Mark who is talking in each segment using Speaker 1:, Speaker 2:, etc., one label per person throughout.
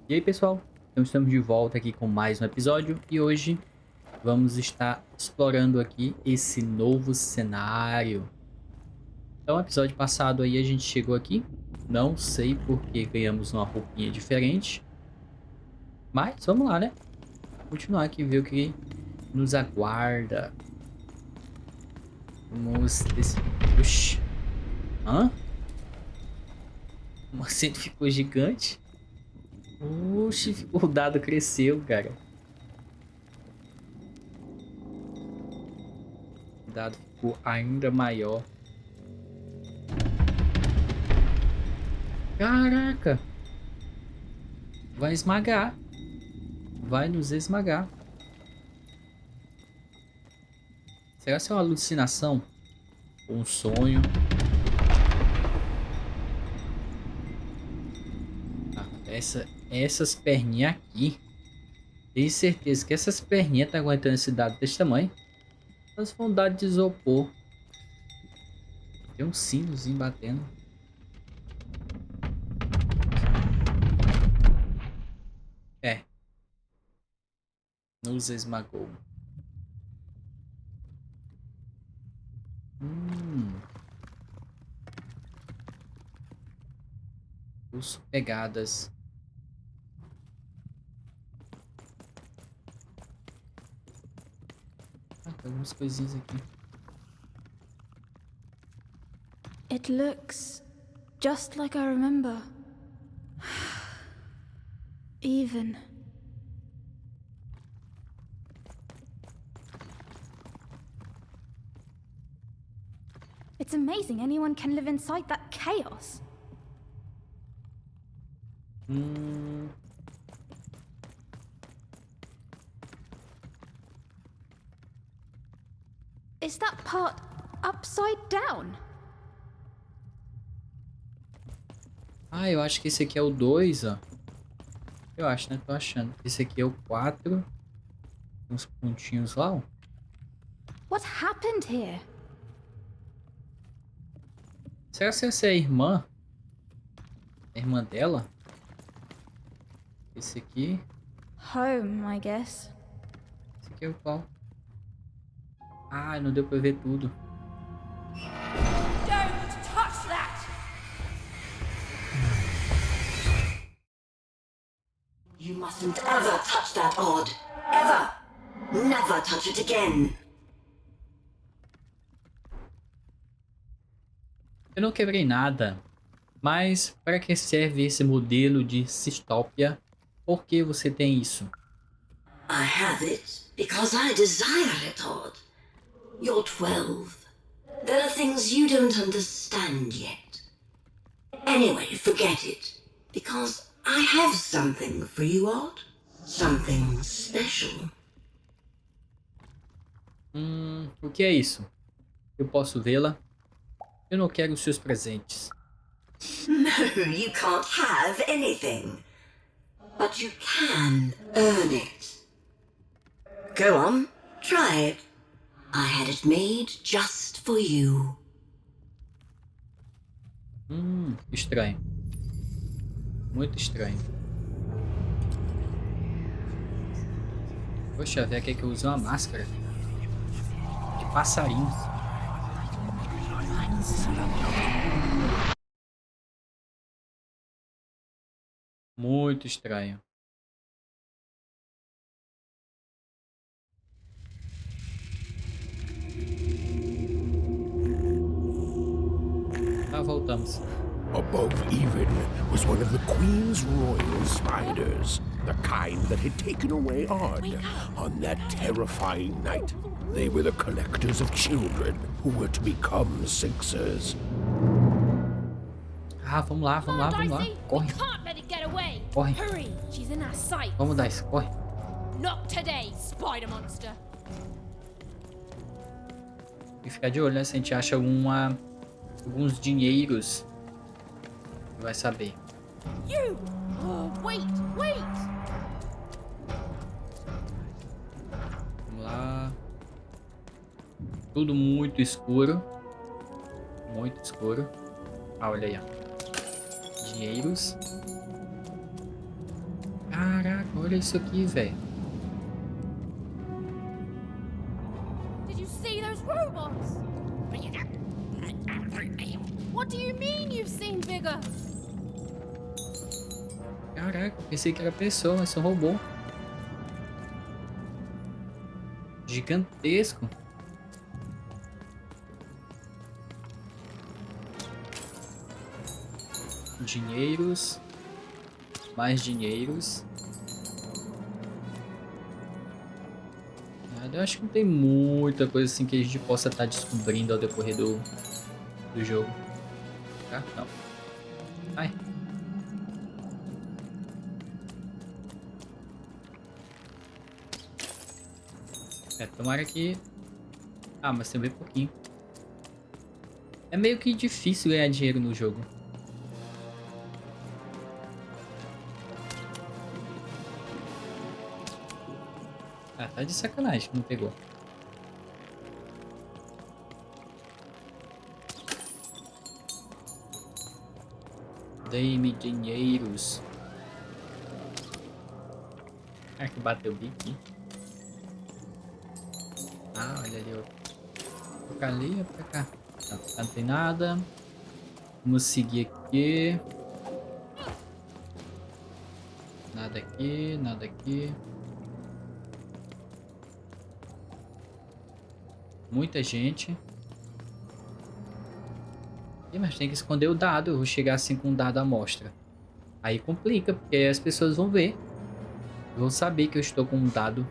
Speaker 1: E aí pessoal, então estamos de volta aqui com mais um episódio e hoje vamos estar explorando aqui esse novo cenário. Então, no episódio passado aí a gente chegou aqui, não sei porque ganhamos uma roupinha diferente, mas vamos lá, né? Continuar aqui e ver o que nos aguarda. Vamos desse... Oxi. Hã? O assento ficou gigante. Oxi, o dado cresceu, cara. O dado ficou ainda maior. Caraca! Vai esmagar. Vai nos esmagar. Será que é uma alucinação? Ou um sonho? Ah, essas perninhas aqui. Tenho certeza que essas perninhas tá aguentando esse dado desse tamanho. Elas vão dar de isopor. Tem um sinozinho batendo. É. Nos esmagou. Os pegadas. Ah, tem algumas coisinhas aqui.
Speaker 2: It looks just like I remember. Even. It's amazing anyone can live inside that chaos. Is that part upside down?
Speaker 1: Ah, eu acho que esse aqui é o 2, ó. Eu acho, né? Tô achando. Esse aqui é o 4. Uns pontinhos lá, ó.
Speaker 2: What happened here?
Speaker 1: Será que essa é a irmã? A irmã dela? Esse aqui.
Speaker 2: Home, I guess.
Speaker 1: Esse aqui é o qual? Ah, não deu pra ver tudo.
Speaker 3: Don't touch that!
Speaker 4: You mustn't ever touch that odd. Ever. Never touch it again.
Speaker 1: Eu não quebrei nada. Mas para que serve esse modelo de Sistópia? Por que você tem isso?
Speaker 4: I have it because I desire it, Odd. You're 12. There are things you don't understand yet. Anyway, forget it. Because I have something for you, Odd. Something special.
Speaker 1: O que é isso? Eu posso vê-la? Eu não quero os seus presentes.
Speaker 4: No, you can't have anything. But you can earn it. Go on, try it. I had it made just for you.
Speaker 1: Estranho. Muito estranho. Poxa, velho, quer que eu use uma máscara? De passarinho. Muito estranho. Tá, voltamos.
Speaker 5: Above even was one of the Queen's royal spiders, the kind that had taken away Odd on that terrifying night. They were the collectors of children who were to become Sixers.
Speaker 1: Ah, vamos lá, vamos lá, vamos lá. Corre,
Speaker 3: Can't let it get away.
Speaker 1: corre.
Speaker 3: Hurry, she's in our sight.
Speaker 1: Vamos dar isso, corre.
Speaker 3: Not today, spider monster.
Speaker 1: Tem que ficar de olho, né? Se a gente acha alguns dinheiros. Vai saber.
Speaker 3: You! Oh, wait, wait!
Speaker 1: Vamos lá. Tudo muito escuro. Muito escuro. Ah, olha aí, ó. Dinheiros. Caraca, olha isso aqui, velho.
Speaker 3: Did you see those robots? What do you mean you've seen bigger?
Speaker 1: Caraca, pensei que era pessoa, mas são robô. Gigantesco. Dinheiros. Mais dinheiros. Eu acho que não tem muita coisa assim que a gente possa estar descobrindo ao decorrer do jogo. Tá? Não. Ai. Tomara que... Ah, mas tem bem pouquinho. É meio que difícil ganhar dinheiro no jogo. Ah, tá de sacanagem que não pegou. Dei-me dinheiros. Ah, que bateu bem aqui. Ah, olha ali. Pra cá ali ou pra cá? Não tem nada. Vamos seguir aqui. Nada aqui, nada aqui. Muita gente. Ih, mas tem que esconder o dado. Eu vou chegar assim com um dado à mostra. Aí complica, porque aí as pessoas vão ver. Vão saber que eu estou com um dado.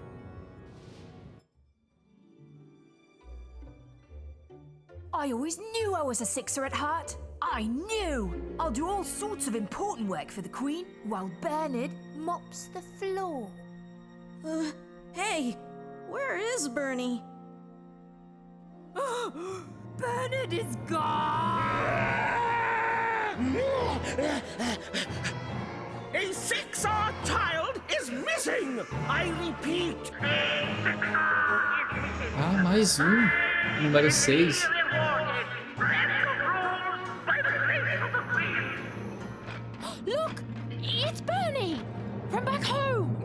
Speaker 6: I always knew I was a sixer at heart. I knew! I'll do all sorts of important work for the Queen, while Bernard mops the floor.
Speaker 7: Hey, where is Bernie?
Speaker 6: Bernard is gone!
Speaker 5: A six-hour child is missing! I repeat.
Speaker 1: Ah, mais um. Número 6.
Speaker 3: Look! It's Bernie! From back home!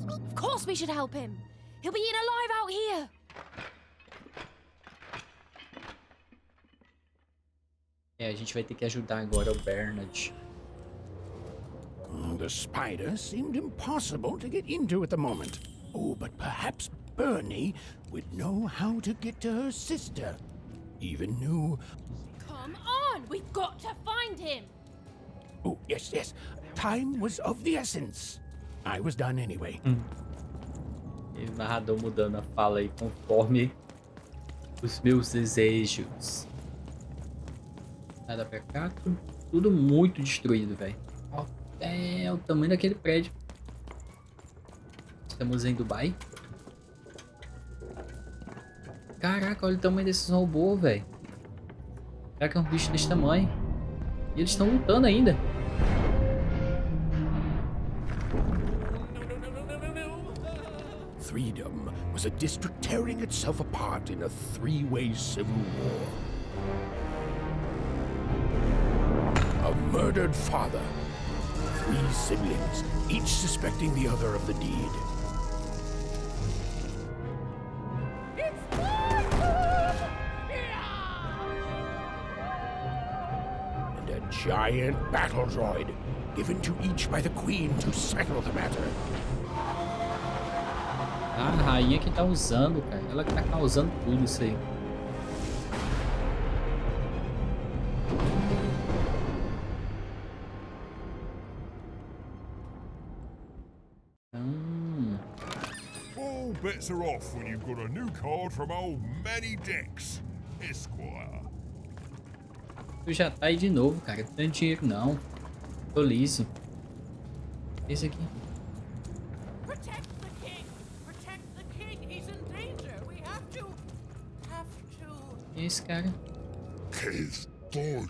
Speaker 3: Of course we should help him! He'll be eaten alive out here!
Speaker 1: É, a gente vai ter que ajudar agora o Bernard.
Speaker 5: The spider seemed impossible to get into at the moment. Oh, but perhaps Bernie would know how to get to her sister. Even knew...
Speaker 3: Come on! We've got to find him!
Speaker 5: Oh, yes, yes. Time was of the essence. I was done anyway.
Speaker 1: E o narrador mudando a fala aí conforme os meus desejos. Nada pra cá. Tudo muito destruído, velho. É o tamanho daquele prédio. Estamos em Dubai. Caraca, olha o tamanho desses robôs, velho. Será que é um bicho desse tamanho? E eles estão lutando ainda.
Speaker 5: Freedom was a district tearing itself apart in a three-way civil war. A murdered father. 3 siblings, each suspecting the other of the deed. And a giant battle droid, given to each by the Queen to settle the matter.
Speaker 1: Ah, a rainha que tá usando, cara. Ela que tá causando tudo isso aí.
Speaker 8: All bets are off when you've got a new card from old Manny Dex, Esquire.
Speaker 1: Tu já tá aí de novo, cara. Não tem dinheiro não. Tô liso. Esse aqui.
Speaker 3: Protect the king! Protect the king! He's in danger! We have to...
Speaker 1: E esse cara?
Speaker 8: Kes doi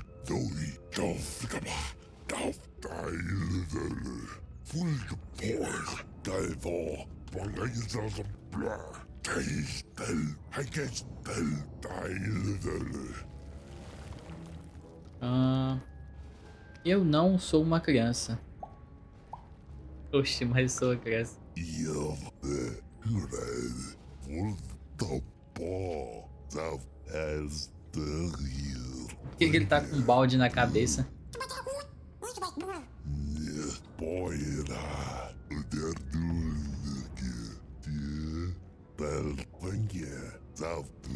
Speaker 1: Eu não sou uma criança. Oxe, mas sou criança. Por que ele tá com um balde na cabeça?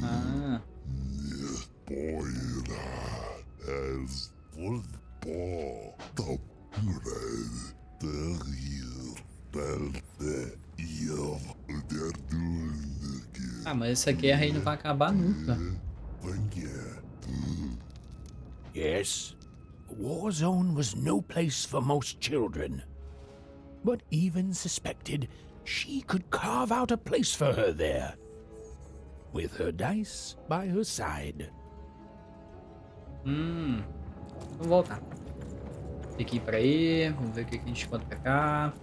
Speaker 1: Ah. Ah, mas essa guerra aí não vai acabar nunca.
Speaker 5: Yes, a war zone was no place for most children. But even suspected she could carve out a place for her there. With her dice by her side.
Speaker 1: Vamos voltar. Tem que ir pra aí. Vamos ver o que a gente encontra pra cá.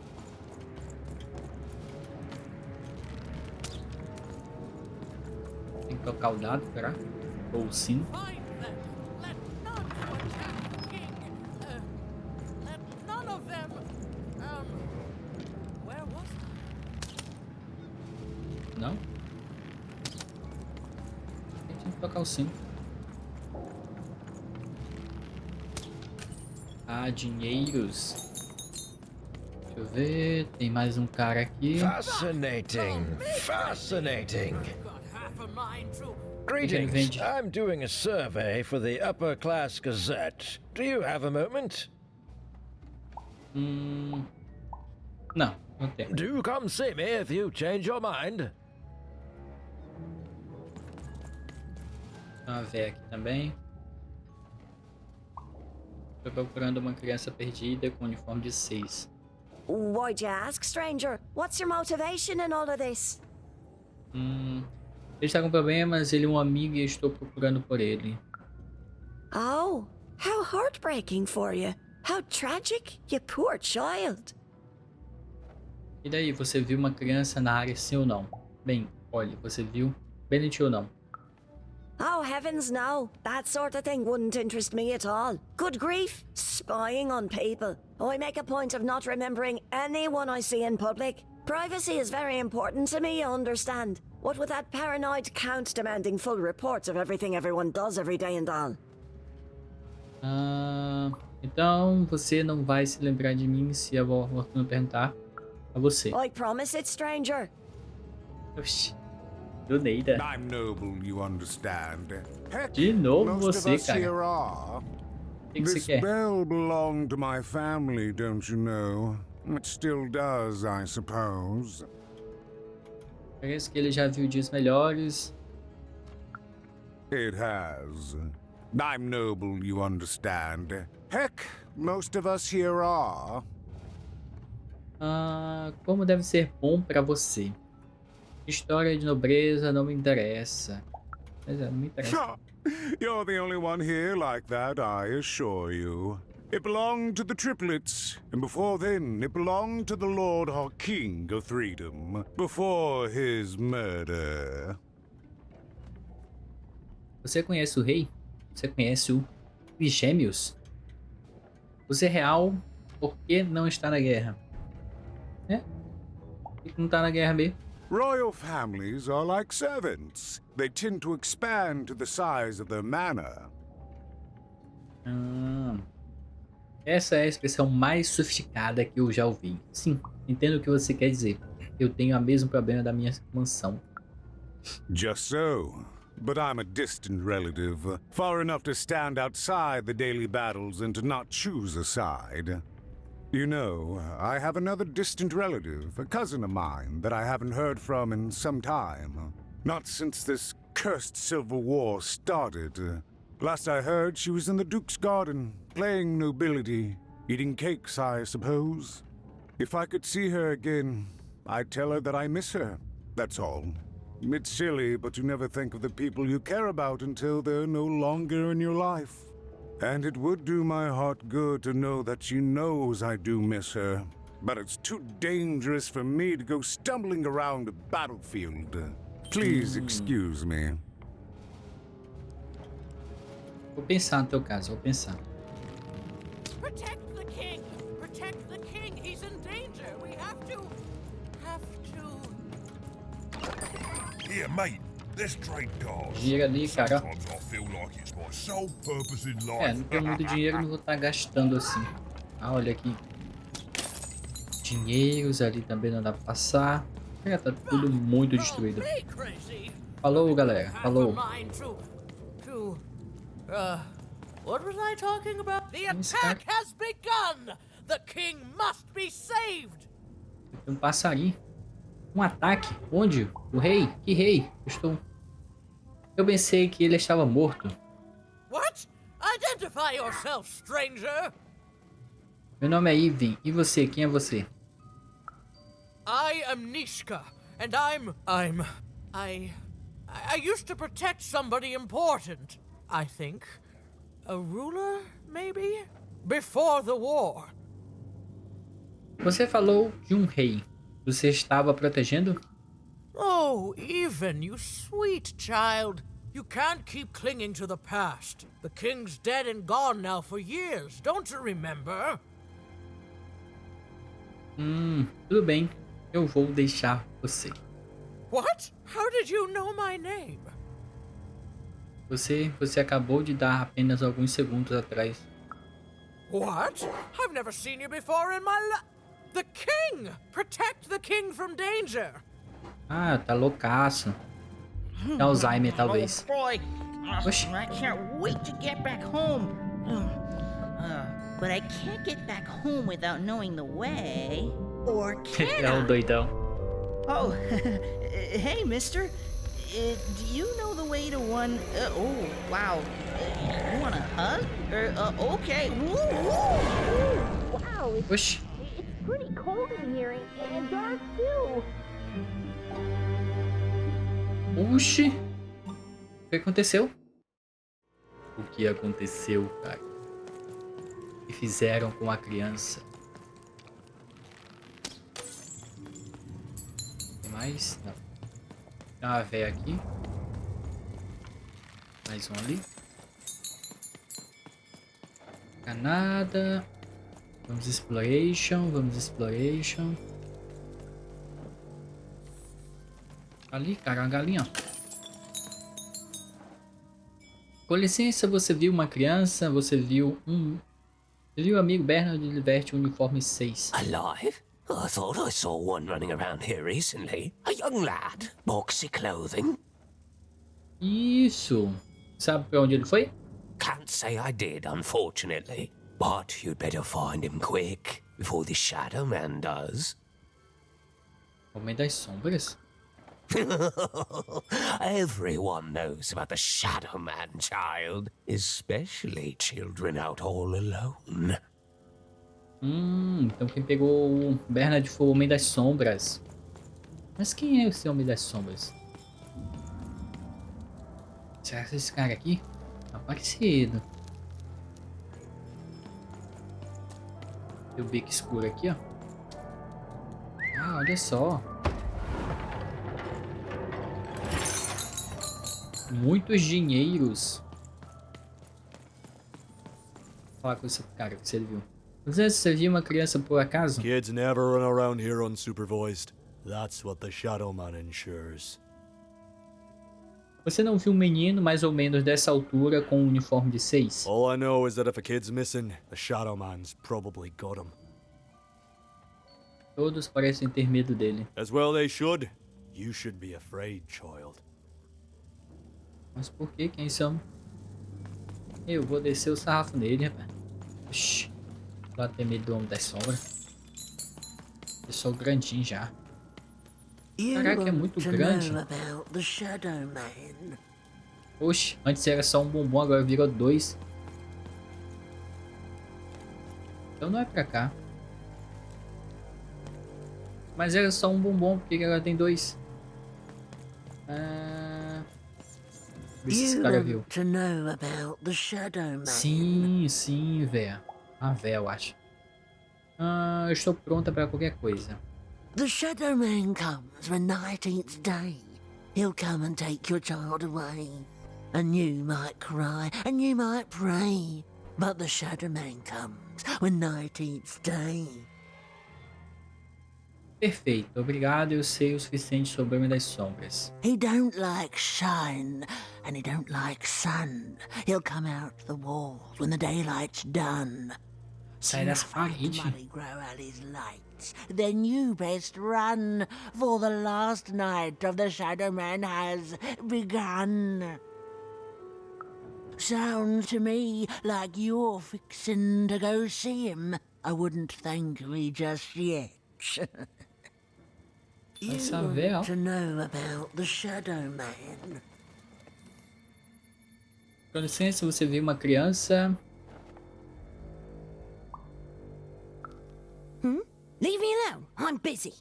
Speaker 1: Tem que tocar o dado, será? Ou o sino. Não? Tem que tocar o sino. Ah, dinheiros. Deixa eu ver. Tem mais um cara aqui.
Speaker 9: Fascinating. Fascinating. Greetings. I'm doing a survey for the Upper Class Gazette. Do you have a moment?
Speaker 1: Não, não tem.
Speaker 9: Do come see me if you change your mind.
Speaker 1: Vamos ver aqui também. Estou procurando uma criança perdida com uniforme de 6.
Speaker 10: Why'd you ask, stranger? What's your motivation in all of this?
Speaker 1: Ele está com problemas, ele é um amigo e eu estou procurando por ele.
Speaker 10: Oh, how heartbreaking for you. How tragic, you poor child.
Speaker 1: E daí, você viu uma criança na área, sim ou não? Bem, olha, você viu Bennett ou não?
Speaker 10: Oh, heavens no. That sort of thing wouldn't interest me at all. Good grief, spying on people. I make a point of not remembering anyone I see in public. Privacy is very important to me, you understand. What with that paranoid count demanding full reports of everything everyone does every day and all.
Speaker 1: Então, você não vai se lembrar de mim se a Fortuna perguntar a você.
Speaker 10: I promise it, stranger.
Speaker 1: Oxi. Do Neida.
Speaker 11: I'm noble, you understand. Heck,
Speaker 1: De novo
Speaker 11: most
Speaker 1: você,
Speaker 11: of us
Speaker 1: cara.
Speaker 11: here are.
Speaker 1: O que você
Speaker 11: This
Speaker 1: quer?
Speaker 11: bell belonged to my family, don't you know? It still does, I suppose.
Speaker 1: Parece que ele já viu dias melhores.
Speaker 11: It has. I'm noble, you understand. Heck, most of us here are.
Speaker 1: Como deve ser bom pra você? História de nobreza não me interessa. Pois é, não me interessa.
Speaker 11: You're the only one here like that, I assure you. It belonged to the triplets, and before then, it belonged to the Lord or King of Freedom, before his murder.
Speaker 1: Você conhece o rei? Você conhece os gêmeos? Você é real, por que não está na guerra? Por que não tá na guerra mesmo?
Speaker 11: Royal families are like servants. They tend to expand to the size of their manor.
Speaker 1: Essa é a expressão mais sofisticada que eu já ouvi. Sim, entendo o que você quer dizer. Eu tenho o mesmo problema da minha mansão.
Speaker 11: Just so. But I'm a distant relative, far enough to stand outside the daily battles and to not choose a side. You know, I have another distant relative, a cousin of mine, that I haven't heard from in some time. Not since this cursed Civil War started. Last I heard, she was in the Duke's garden, playing nobility, eating cakes, I suppose. If I could see her again, I'd tell her that I miss her, that's all. It's silly, but you never think of the people you care about until they're no longer in your life. And it would do my heart good to know that she knows I do miss her. But it's too dangerous for me to go stumbling around the battlefield. Please excuse me.
Speaker 1: Vou pensar no teu caso, vou pensar.
Speaker 3: Protect the king! Protect the king! He's in danger!
Speaker 8: Here, mate. Let's trade cards.
Speaker 1: Gira ali, cara.
Speaker 8: Sometimes I feel like it's my sole purpose in
Speaker 1: É,
Speaker 8: life.
Speaker 1: não tenho muito dinheiro, não vou estar gastando assim. Ah, olha aqui. Dinheiros ali também não dá pra passar. É, tá tudo muito destruído. Falou, galera. Falou.
Speaker 12: What was I talking about? The attack has begun! The king must be saved!
Speaker 1: Tem um passarinho. Um ataque? Onde? O rei? Que rei? Eu pensei que ele estava morto.
Speaker 12: What? Identify yourself, stranger!
Speaker 1: Meu nome é Ivan. E você? Quem é você?
Speaker 12: I am Nishka, and I used to protect somebody important, I think. A ruler, maybe? Before the war.
Speaker 1: Você falou de um rei. Você estava protegendo?
Speaker 12: Oh, Ivan, you sweet child. You can't keep clinging to the past. The king's dead and gone now for years, don't you remember?
Speaker 1: Tudo bem. Eu vou deixar você.
Speaker 12: What? How did you know my name?
Speaker 1: Você acabou de dar apenas alguns segundos atrás.
Speaker 12: What? I've never seen you before in my life. The king! Protect the king from danger.
Speaker 1: Ah, tá loucaço. Tem Alzheimer, talvez.
Speaker 13: Oh boy,
Speaker 1: Oxi.
Speaker 13: I can't wait to get back home. But I can't get back home without knowing the way. Or can
Speaker 1: É um doidão.
Speaker 13: Oh, hey, mister. Do you know the way to one... oh, wow. You want a hug? Okay.
Speaker 2: Wow,
Speaker 1: Oxi.
Speaker 2: it's pretty cold in here and dark too.
Speaker 1: Oxi. O que aconteceu? O que aconteceu, cara? O que fizeram com a criança? Tem mais? Não. Tem uma véia aqui. Mais um ali. Nada. Vamos exploration, Ali, cara, uma galinha. Com licença, você viu uma criança, você viu o amigo Bernard de Liberte, uniforme 6.
Speaker 14: Alive? I thought I saw one running around here recently. A young lad, boxy clothing.
Speaker 1: Isso. Sabe pra onde ele foi?
Speaker 14: Can't say I did, unfortunately. But you'd better find him quick, before the Shadow Man does.
Speaker 1: Homem das Sombras?
Speaker 14: Everyone knows about the Shadow Man, child. Especially children out all alone.
Speaker 1: Então quem pegou o Bernard foi o Homem das Sombras. Mas quem é esse Homem das Sombras? Será que esse cara aqui? Tá parecido. Tem o bico escuro aqui, ó. Ah, olha só. Muitos dinheiros. Vou falar com esse cara, que você viu. Você viu uma criança por acaso?
Speaker 15: Kids never run around here unsupervised. That's what the Shadow Man ensures.
Speaker 1: Você não viu um menino mais ou menos dessa altura com um uniforme de 6?
Speaker 15: All I know is that if a kid's missing, the Shadow Man's probably got him.
Speaker 1: Todos parecem ter medo dele.
Speaker 15: As well they should. You should be afraid, child.
Speaker 1: Mas por que? Quem são? Eu vou descer o sarrafo nele, rapaz. Oxi. Lá tem medo do Homem das Sombras. Eu sou grandinho já. Caraca, é muito grande. Oxi, antes era só um bombom, agora virou 2. Então não é pra cá. Mas era só um bombom, porque agora tem 2. Vê se esse cara viu. Sim, véia. A véia, eu acho. Eu estou pronta para qualquer coisa.
Speaker 16: The Shadow Man comes when 19th day. He'll come and take your child away. And you might cry, and you might pray. But the Shadow Man comes when 19th day.
Speaker 1: Perfeito, obrigado. Eu sei o suficiente sobre o Homem das Sombras.
Speaker 16: He don't like shine, and he don't like sun. He'll come out the walls when the daylight's done.
Speaker 1: Sai das paredes.
Speaker 16: Grow out his lights. Then you best run, for the last night of the Shadow Man has begun. Sounds to me like you're fixin' to go see him. I wouldn't thank me just yet. You want to know about the Shadow Man?
Speaker 1: Com licença, você viu uma criança?
Speaker 10: Leave me alone. I'm busy.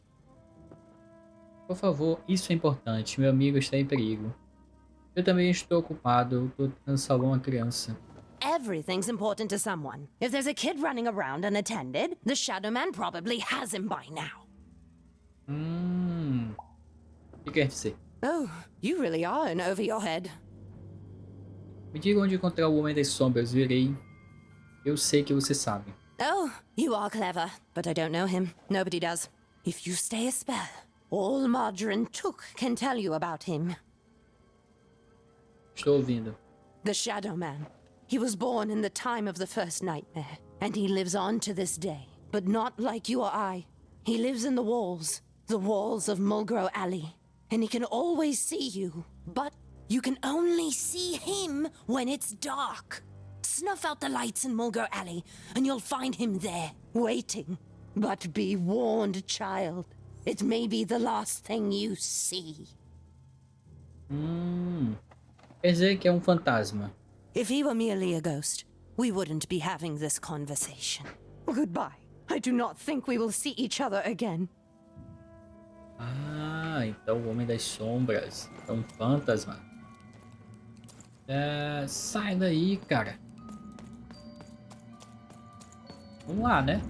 Speaker 1: Por favor, isso é importante. Meu amigo está em perigo. Eu também estou ocupado. Estou tentando salvar uma criança.
Speaker 3: Everything's important to someone. If there's a kid running around unattended, the Shadow Man probably has him by now.
Speaker 1: O que quer dizer?
Speaker 3: Oh, you really are in over your head.
Speaker 1: Me diga onde encontrar o Homem das Sombras. Virei. Eu sei que você sabe.
Speaker 3: Oh, you are clever, but I don't know him. Nobody does. If you stay a spell, all Margarine Took can tell you about him.
Speaker 1: Estou ouvindo.
Speaker 3: The Shadow Man. He was born in the time of the first nightmare, and he lives on to this day. But not like you or I. He lives in the walls of Mulgrew Alley. And he can always see you, but you can only see him when it's dark. Snuff out the lights in Mulgrew Alley, and you'll find him there, waiting. But be warned, child. It may be the last thing you see.
Speaker 1: Quer dizer que é um fantasma.
Speaker 3: If he were merely a ghost, we wouldn't be having this conversation. Goodbye. I do not think we will see each other again.
Speaker 1: Ah, então o Homem das Sombras é um fantasma. Sai daí, cara. Vamos lá, né?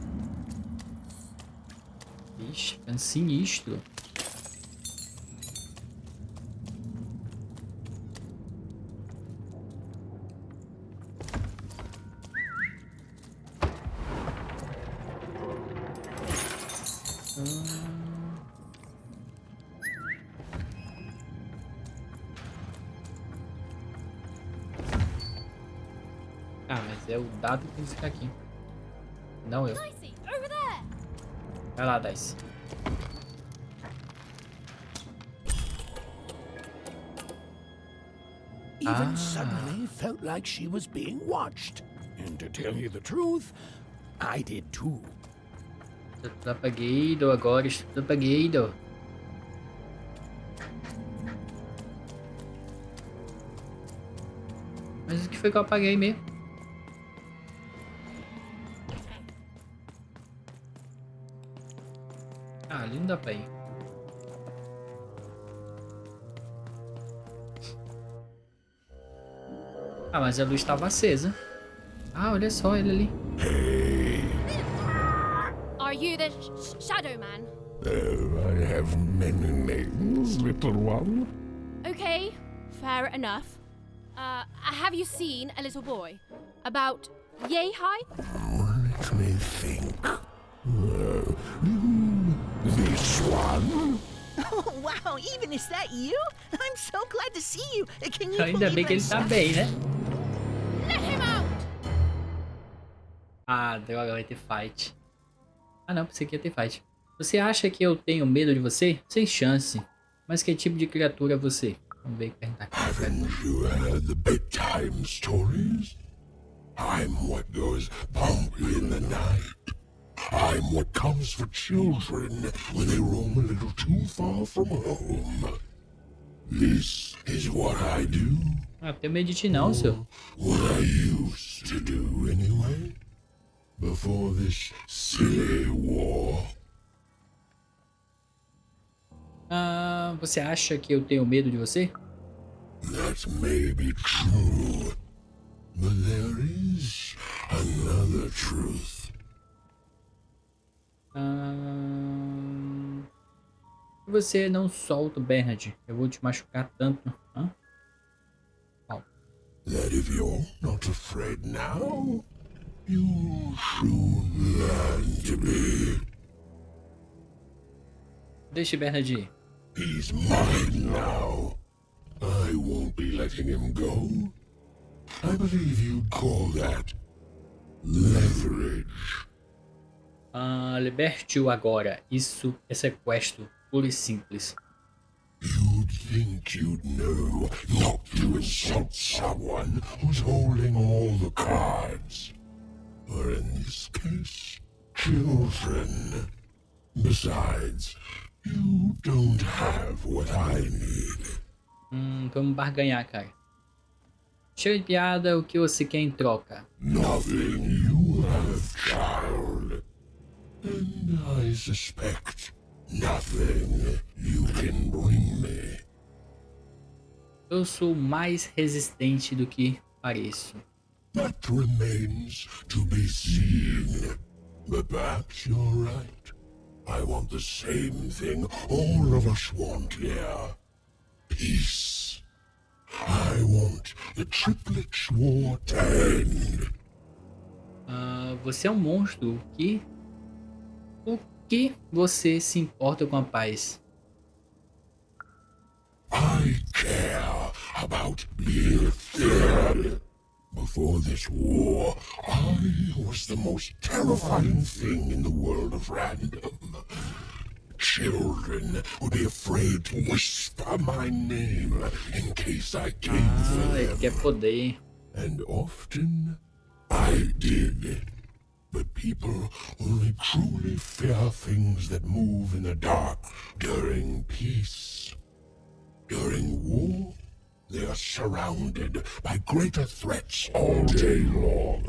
Speaker 1: Ixi, é sinistro. Ah, mas é o dado que tem que ficar aqui. Não eu. Vai lá, Dice.
Speaker 5: Even suddenly felt like she was being watched. And to tell you the truth, I did too.
Speaker 1: Estou tudo apagado agora, estou tudo apagado. Mas o que foi que eu apaguei mesmo? Ah, ali não dá pra ir. Ah, mas a luz estava acesa. Ah, olha só ele ali.
Speaker 3: Are you the Shadow Man?
Speaker 5: I have many names, little one.
Speaker 3: Okay, fair enough. Have you seen a little boy? About yay high?
Speaker 5: Let me think. This one?
Speaker 13: Oh, wow, even is that you? I'm so glad to see you. Can you
Speaker 1: Ainda bem que ele tá bem, né?
Speaker 3: Let him out!
Speaker 1: Ah, droga, vai ter fight. Ah não, pensei que ia ter fight. Você acha que eu tenho medo de você? Sem chance. Mas que tipo de criatura é você? Vamos ver perguntar aqui.
Speaker 5: Haven't you heard the bedtime stories? I'm what goes bump in the night. I'm what comes for children when they roam a little too far from home. This is what I do.
Speaker 1: Ah, tenho medo de ti não, seu.
Speaker 5: What I used to do anyway. Before this silly war.
Speaker 1: Ah, você acha que eu tenho medo de você?
Speaker 5: That may be true. But there is another truth.
Speaker 1: Você não solta o Bernard. Eu vou te machucar tanto. Hã? Oh.
Speaker 5: That if you're not afraid now, you'll soon learn to be.
Speaker 1: Deixe Bernard ir.
Speaker 5: He's mine now. I won't be letting him go. I believe you'd call that leverage.
Speaker 1: Liberte-o agora. Isso é sequestro, puro e simples.
Speaker 5: You'd think you'd know not to insult someone who's holding all the cards. Or in this case, children. Besides, you don't have what I need.
Speaker 1: Vamos barganhar, cara. Chega de piada, o que você quer em troca?
Speaker 5: Nothing you have, child. And I suspect nothing you can bring me.
Speaker 1: Eu sou mais resistente do que pareço.
Speaker 5: That remains to be seen. But perhaps you're right. I want the same thing all of us want here. Peace. I want the triplets war to end.
Speaker 1: Você é um monstro. O que você se importa com a paz?
Speaker 5: I care about being feared. Before this war, I was the most terrifying thing in the world of random. Children would be afraid to whisper my name in case I came for them.
Speaker 1: Ele quer poder.
Speaker 5: And often I did. But people only truly fear things that move in the dark during peace. During war, they are surrounded by greater threats all day long.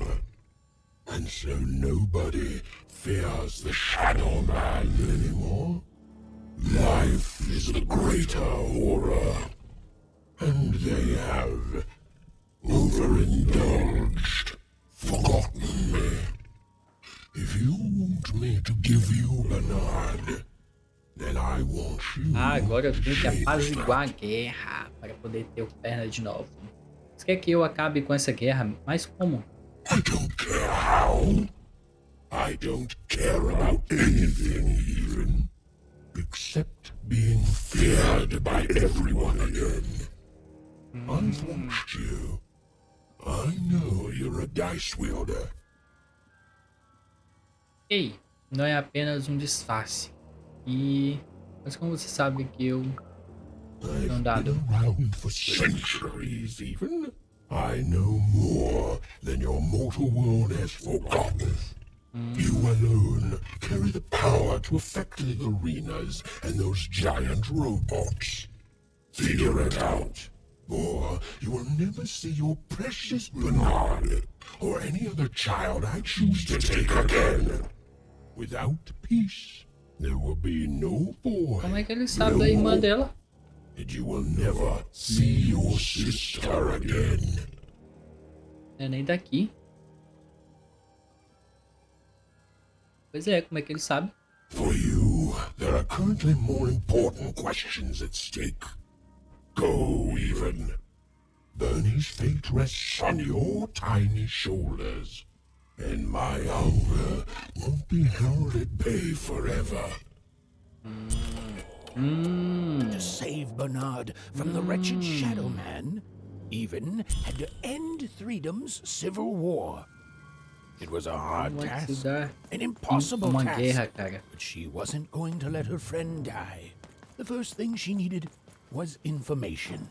Speaker 5: And so nobody fears the Shadow Man anymore. Life is the greater horror. And they have overindulged, forgotten me. If you want me to give you Bernard, then I want you.
Speaker 1: Agora eu tenho que apaziguar a guerra para poder ter o Perna de novo. Você quer que eu acabe com essa guerra? Mas como?
Speaker 5: I don't care how. I don't care about anything even. Except being feared by everyone again. I've watched you. I know you're a dice wielder.
Speaker 1: Ei, não é apenas um disfarce. Mas como você sabe que eu sou um dado?
Speaker 5: I've been around for centuries even. I know more than your mortal world has forgotten. You alone carry the power to affect the arenas and those giant robots. Figure it out, or you will never see your precious Bernard or any other child I choose to take again. Without peace, there will be no boy.
Speaker 1: Como é que ele sabe da irmã dela?
Speaker 5: And you will never see your sister again.
Speaker 1: É nem daqui. Pois é, como é que ele sabe?
Speaker 5: For you, there are currently more important questions at stake. Go, even. Bernie's fate rests on your tiny shoulders. And my hunger won't be held at bay forever.
Speaker 14: To save Bernard from the wretched Shadow Man, Even had to end Threedom's civil war. It was a hard task, an impossible task,
Speaker 1: guerra, cara.
Speaker 14: but she wasn't going to let her friend die. The first thing she needed was information.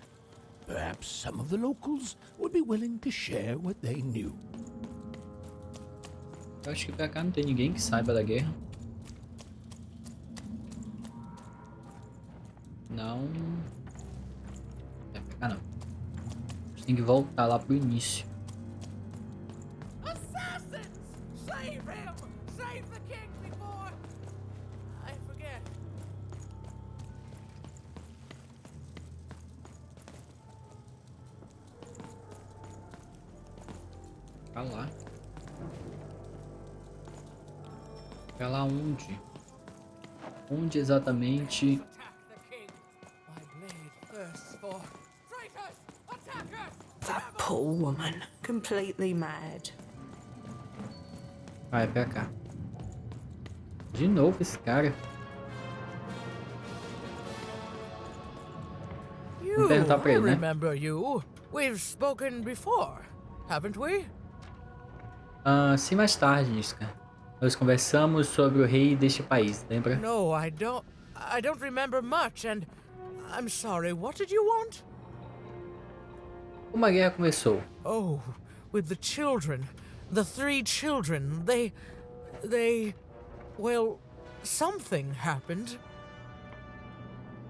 Speaker 14: Perhaps some of the locals would be willing to share what they knew.
Speaker 1: Eu acho que pra cá não tem ninguém que saiba da guerra. Não. É pra cá não. A gente tem que voltar lá pro início.
Speaker 12: Assassins! Save him! Save the king before I forget.
Speaker 1: Pra lá. Pra lá onde? Onde exatamente?
Speaker 3: That poor woman, completely mad.
Speaker 1: Vai pra cá. De novo esse cara.
Speaker 12: You,
Speaker 1: perguntar pra
Speaker 12: I
Speaker 1: ele, né?
Speaker 12: remember you. We've spoken before, haven't we?
Speaker 1: Sim, mais tarde, Niska. Nós conversamos sobre o rei deste país, lembra?
Speaker 12: No, I don't remember much, and I'm sorry. What did you want?
Speaker 1: Como a guerra começou?
Speaker 12: Oh, with the children. The 3 children. Well, something happened.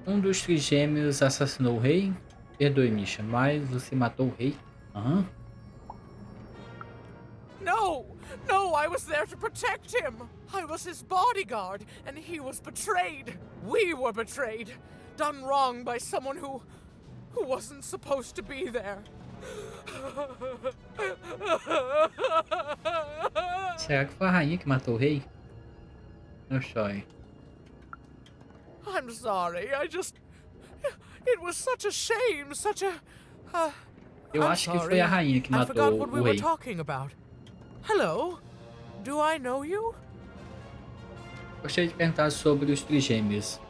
Speaker 1: Dos trigêmeos assassinou o rei? Perdoe, Misha, mas você matou o rei? Aham.
Speaker 12: No, I was there to protect him. I was his bodyguard, and he was betrayed. We were betrayed. Done wrong by someone who wasn't supposed to be there.
Speaker 1: Será que foi a rainha que matou o rei? Não chore.
Speaker 12: I'm sorry. It was such a shame, such a.
Speaker 1: Eu acho que foi a rainha que
Speaker 12: I forgot
Speaker 1: matou
Speaker 12: what we
Speaker 1: o
Speaker 12: were
Speaker 1: rei.
Speaker 12: talking about. Hello? Do I know you?
Speaker 1: Gostaria de perguntar sobre os trigêmeos.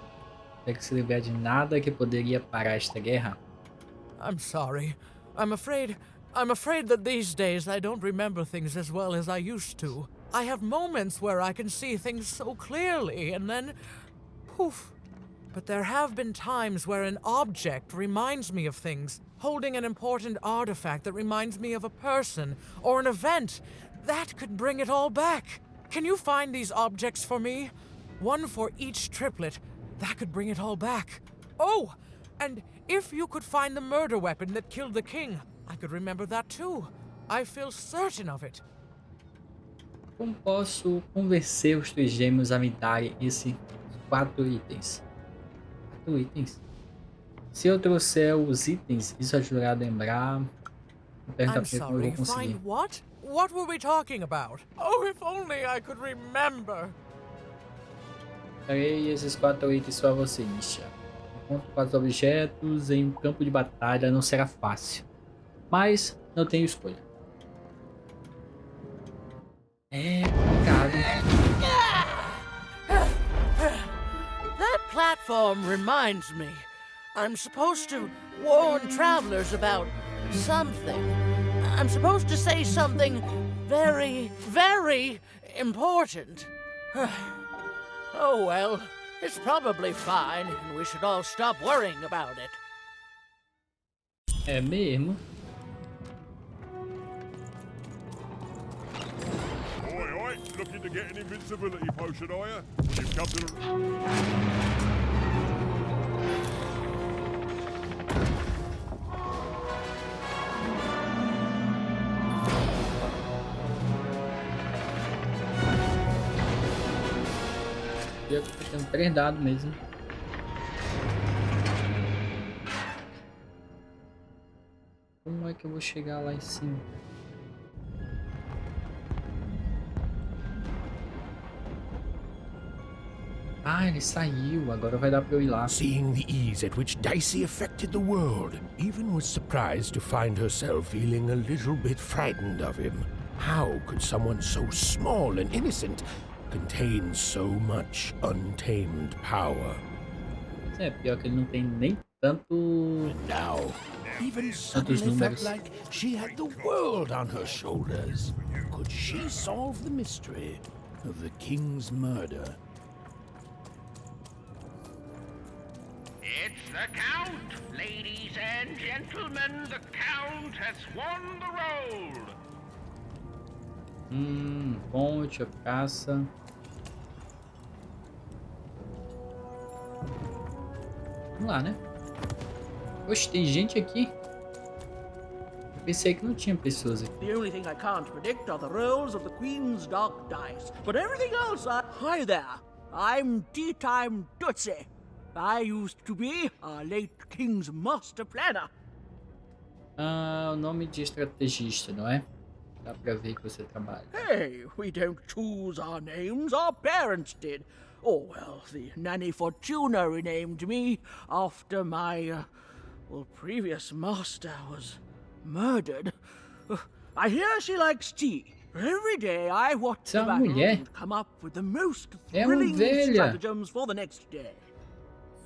Speaker 1: Tem que se lembrar de nada que poderia parar esta guerra?
Speaker 12: I'm sorry. I'm afraid that these days I don't remember things as well as I used to. I have moments where I can see things so clearly, and then poof. But there have been times where an object reminds me of things, holding an important artifact that reminds me of a person or an event. That could bring it all back. Can you find these objects for me? One for each triplet. That could bring it all back. Oh, and if you could find the murder weapon that killed the king, I could remember that too. I feel certain of it.
Speaker 1: Como posso convencer os trigêmeos a me darem esses 4 itens? 4 itens? Se eu trouxer os itens, isso ajudará a lembrar. Vou perguntar
Speaker 12: I'm
Speaker 1: pra ele como eu
Speaker 12: sorry,
Speaker 1: vou conseguir.
Speaker 12: find what? What were we talking about? Oh, if only I could remember.
Speaker 1: Darei esses 4 itens para você, Nisha. Encontro 4 objetos em um campo de batalha não será fácil. Mas não tenho escolha. É complicado.
Speaker 12: That platform reminds me. I'm supposed to warn travelers about something. I'm supposed to say something very, very important. Oh well, it's probably fine, and we should all stop worrying about it.
Speaker 1: É mesmo.
Speaker 8: Oi, looking to get an invincibility potion, are you? You've come to the...
Speaker 1: Eu tô tendo 3 dados mesmo. Como é que eu vou chegar lá em cima? Ah, ele saiu. Agora vai dar pra eu ir lá.
Speaker 5: Seeing the ease at which Dicey affected the world, Even was surprised to find herself feeling a little bit frightened of him. How could someone so small and innocent contain so much untamed power?
Speaker 1: É, pior que ele não tem nem tanto...
Speaker 5: Now, Even suddenly felt like she had the world on her shoulders. Could she solve the mystery of the king's murder?
Speaker 17: It's the Count! Ladies and gentlemen, the Count has won the road!
Speaker 1: Ponte, a caça. Vamos lá, né? Oxe, tem gente aqui. Eu pensei que não tinha pessoas aqui.
Speaker 18: The only thing I can't predict are the rolls of the Queen's dark dice. But everything else, Hi there. I'm Tea Time Tootsie. I used to be our late King's master planner.
Speaker 1: O nome de estrategista, não é? Dá pra ver que você trabalha.
Speaker 18: Hey, we don't choose our names, our parents did. Oh, well, the Nanny Fortuna renamed me after my, previous master was murdered. I hear she likes tea. Every day I watch the battles and come up with the most thrilling stratagems for the next day.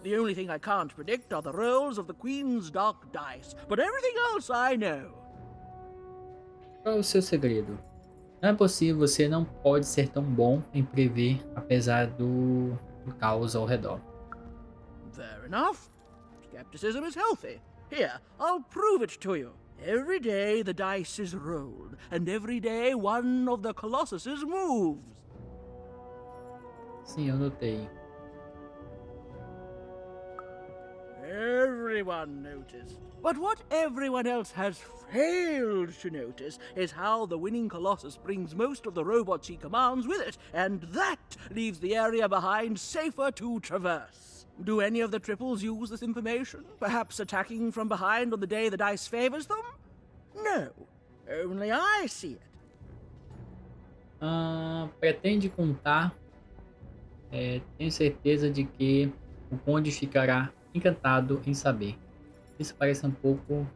Speaker 18: The only thing I can't predict are the rolls of the Queen's dark dice, but everything else I know.
Speaker 1: Qual é o seu segredo? Não é possível, você não pode ser tão bom em prever, apesar do caos ao redor.
Speaker 18: Fair enough. Skepticism is healthy. Here, I'll prove it to you. Every day the dice is rolled, and every day one of the colossuses moves.
Speaker 1: Sim, eu notei.
Speaker 18: Everyone noticed. But what everyone else has failed to notice is how the winning Colossus brings most of the robots he commands with it, and that leaves the area behind safer to traverse. Do any of the triples use this information? Perhaps attacking from behind on the day the dice favors them? No. Only I see it.
Speaker 1: Pretende contar. Tenho certeza de que o Conde ficará encantado em saber. Isso parece um pouco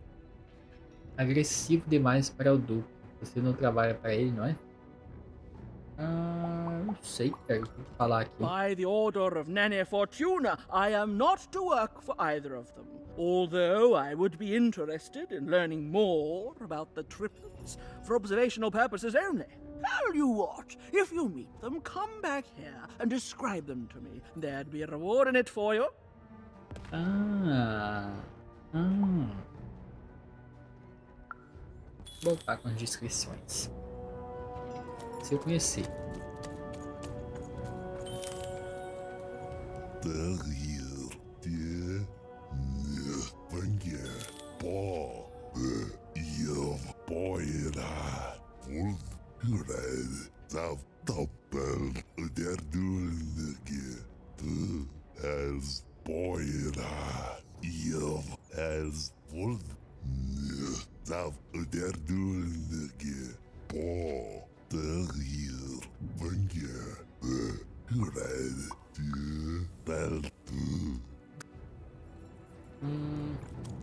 Speaker 1: agressivo demais para o Duque. Você não trabalha para ele, não é? Não sei, cara. O que falar aqui?
Speaker 18: By the order of Nane Fortuna, I am not to work for either of them. Although I would be interested in learning more about the triplets for observational purposes only. Tell you what, if you meet them, come back here and describe them to me. There'd be a reward in it for you.
Speaker 1: Vou voltar com as descrições. Se eu conhecer.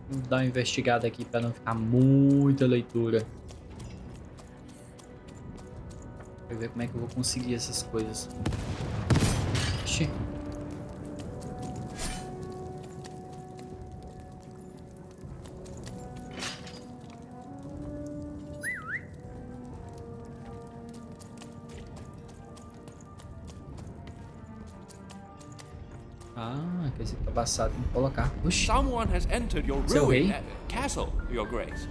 Speaker 1: Vou dar uma investigada aqui para não ficar muita leitura. Pra ver como é que eu vou conseguir essas coisas. Ixi. Que esse tá passado, tem que colocar. Oxi.
Speaker 19: Someone has entered your
Speaker 1: Seu
Speaker 19: ruined
Speaker 1: rei?
Speaker 19: castle, Your Grace.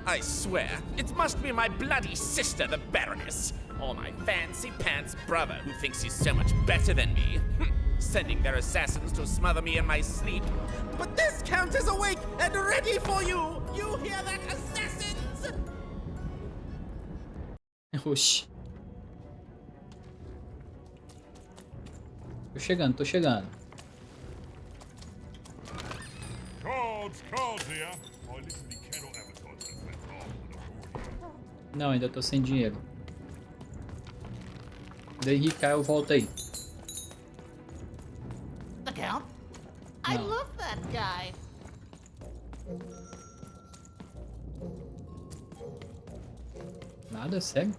Speaker 20: I swear, it must be my bloody sister, the Baroness, or my fancy-pants brother who thinks he's so much better than me, sending their assassins to smother me in my sleep. But this Count is awake and ready for you! You hear that, assassins?
Speaker 1: Oxi. Tô chegando.
Speaker 8: Cards here. I literally cannot advertise that far with a board.
Speaker 1: Não, ainda tô sem dinheiro. Daí rica, eu volto aí.
Speaker 21: The Count? I
Speaker 1: No.
Speaker 21: love that guy.
Speaker 1: Nada, sério?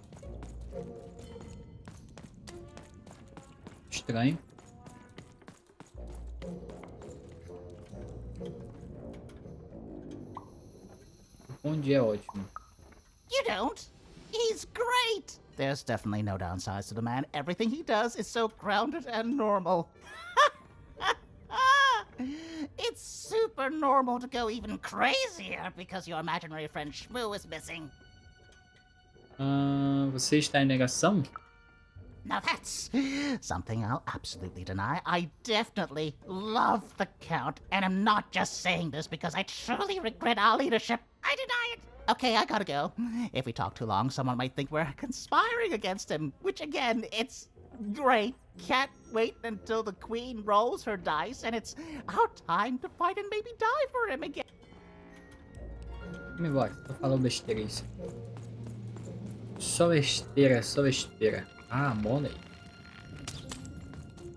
Speaker 1: Estranho. Onde é ótimo.
Speaker 21: You don't? He's great. There's definitely no downsides to the man. Everything he does is so grounded and normal. It's super normal to go even crazier because your imaginary friend Shmoo is missing.
Speaker 1: Você está em negação?
Speaker 21: Now that's something I'll absolutely deny. I definitely love the Count, and I'm not just saying this because I truly regret our leadership. I deny it. Okay, I gotta go. If we talk too long, someone might think we're conspiring against him, which again, it's great. Can't wait until the Queen rolls her dice, and it's our time to fight and maybe die for him again.
Speaker 1: Vamos embora, tô falando besteira isso. Só besteira, só besteira. Ah, money.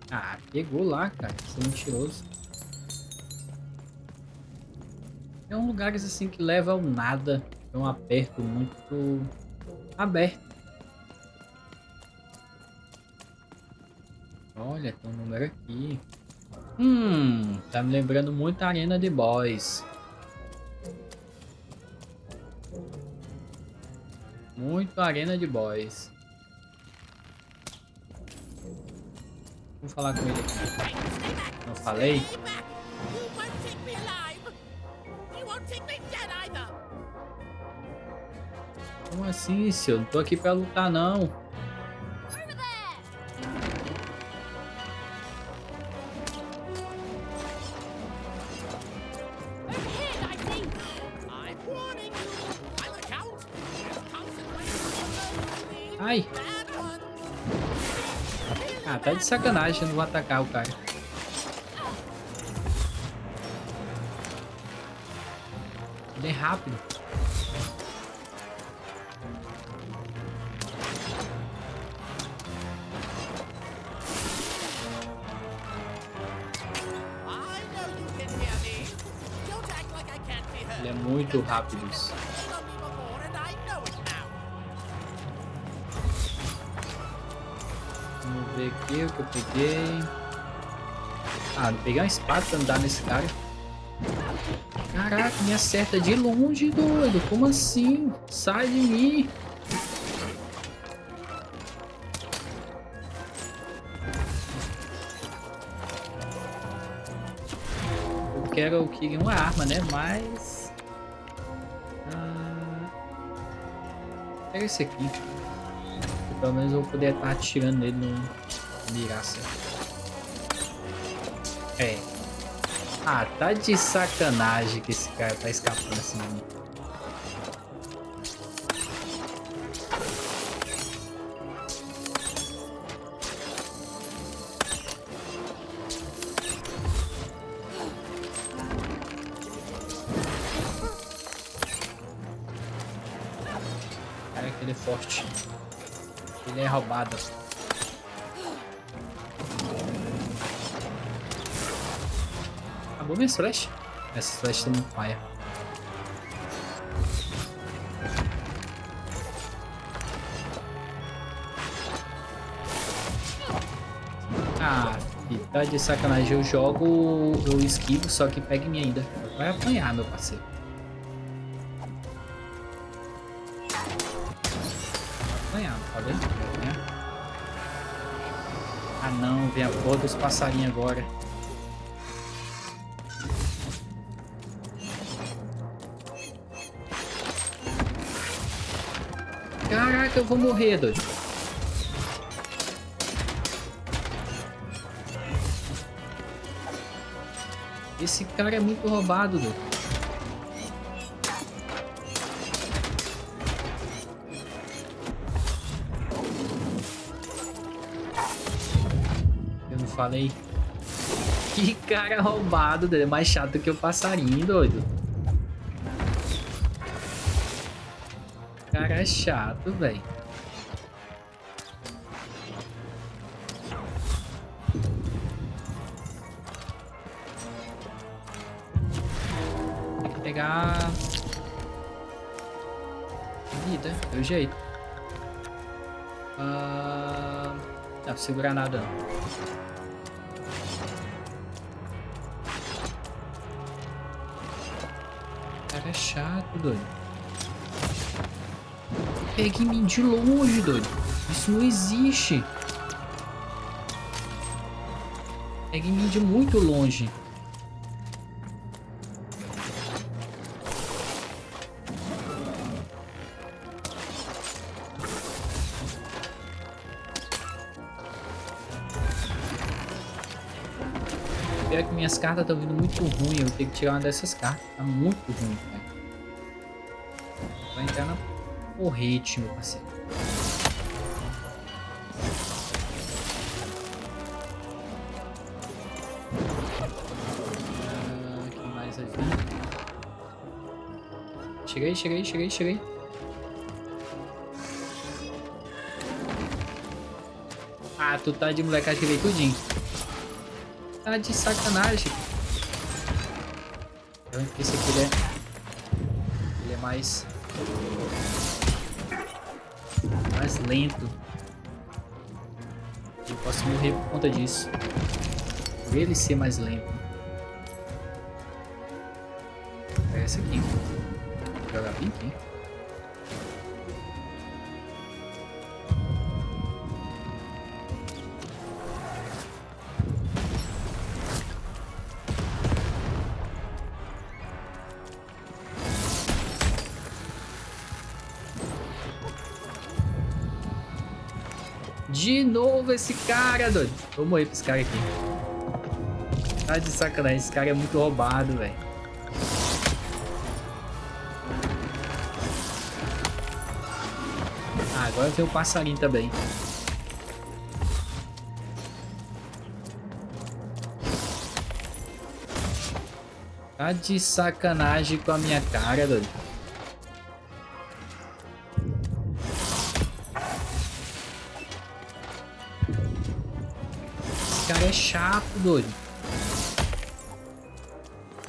Speaker 1: Ah, pegou lá, cara. Isso é mentiroso. É um lugares assim que leva ao nada. É um aperto muito aberto. Olha, tem um número aqui. Tá me lembrando muito a Arena de Boys. Muito Arena de Boys. Vou falar com ele aqui. Não falei? Como assim, senhor? Não tô aqui pra lutar, não. Ai. Ah, tá de sacanagem, eu não vou atacar o cara. Ele é rápido. Ele é muito rápido. Vamos ver aqui o que eu peguei. Ah, não peguei uma espada pra andar nesse cara. Caraca, me acerta de longe, doido. Como assim? Sai de mim. Eu quero uma arma, né? Mas... pega esse aqui. Pelo menos eu vou poder estar atirando nele no mirar certo. É. Ah, tá de sacanagem que esse cara tá escapando assim de mim. Cara, que ele é forte. Ele é roubado. Acabou minhas flechas. Essas flechas estão muito paia. Ah, que tá de sacanagem. Eu jogo, eu esquivo, só que pega em mim ainda. Vai apanhar, meu parceiro. Vai apanhar, tá vendo? Ah não, vem a porra dos passarinhos agora. Caraca, eu vou morrer, doido. Esse cara é muito roubado, doido. Eu não falei. Que cara roubado, doido. É mais chato que o passarinho, doido. Cara é chato, velho. Tem que pegar vida, deu jeito. Não vou segurar nada não. Cara é chato, doido. Pega em mim de longe, doido. Isso não existe. Pega em mim de muito longe. Pior que minhas cartas estão vindo muito ruim. Eu vou ter que tirar uma dessas cartas. Tá muito ruim, cara. Vai entrar na porrete, meu parceiro. Que mais aqui? Cheguei. Ah, tu tá de molecagem que veio tudinho. Tá de sacanagem. Esse aqui ele é mais lento. Eu posso morrer por conta disso. Por ele ser mais lento. É esse aqui. Vou jogar bem aqui. De novo esse cara, doido. Vou morrer pra esse cara aqui. Tá de sacanagem. Esse cara é muito roubado, velho. Ah, agora tem o passarinho também. Tá de sacanagem com a minha cara, doido. Esse cara é chato, doido.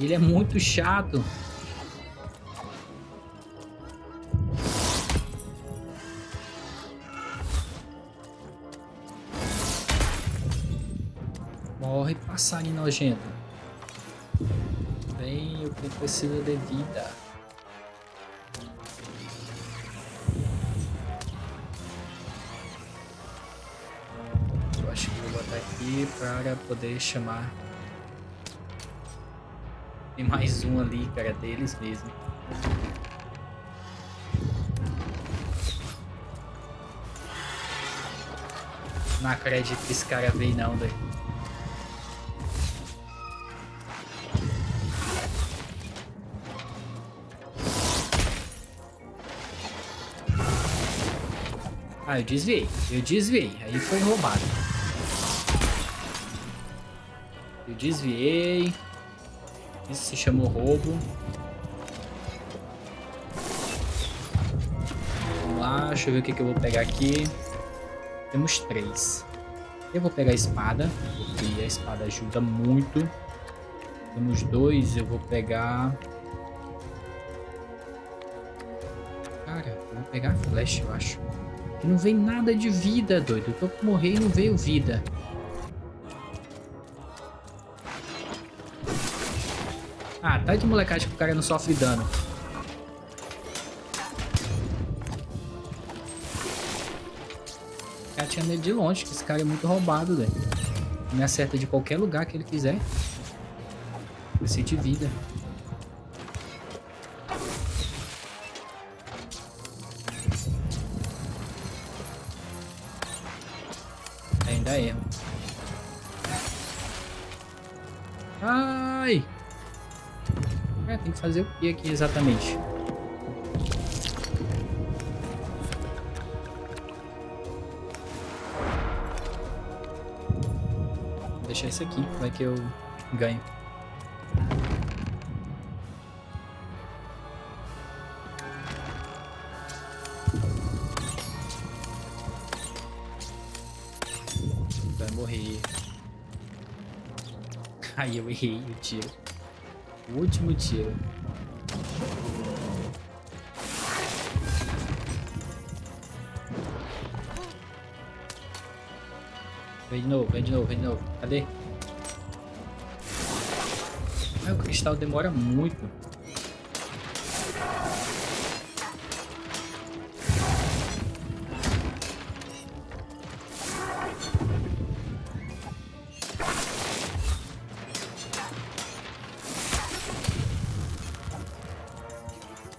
Speaker 1: Ele é muito chato. Morre, passarinho nojento. Vem, o que precisa de vida. Eu acho que vou botar aqui para poder chamar. Tem mais um ali, cara, deles mesmo. Não acredito que esse cara veio não, velho. Ah, eu desviei. Aí foi roubado. Eu desviei. Isso se chamou roubo. Vamos lá, deixa eu ver o que eu vou pegar aqui. Temos 3. Eu vou pegar a espada, porque a espada ajuda muito. Temos 2, eu vou pegar... Cara, eu vou pegar a flecha, eu acho. Que não vem nada de vida, doido. Eu tô pra morrer e não veio vida. Ah, tá de molecagem que o cara não sofre dano. O cara tinha medo de longe, que esse cara é muito roubado, velho. Me acerta de qualquer lugar que ele quiser. Precisa de vida. Ainda erro. Ai! Tem que fazer o que aqui exatamente? Vou deixar isso aqui, vai que eu ganho. Vai morrer. Aí eu errei o tiro. O último tiro. Vem de novo. Cadê? Ah, o cristal demora muito.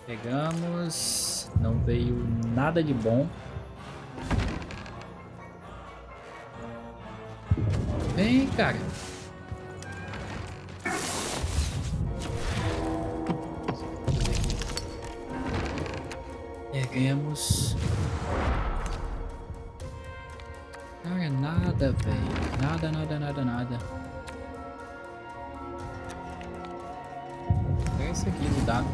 Speaker 1: Pegamos, não veio nada de bom. Vem, cara. Ganhamos. Cara, nada, velho. Nada. Pega esse aqui do dado.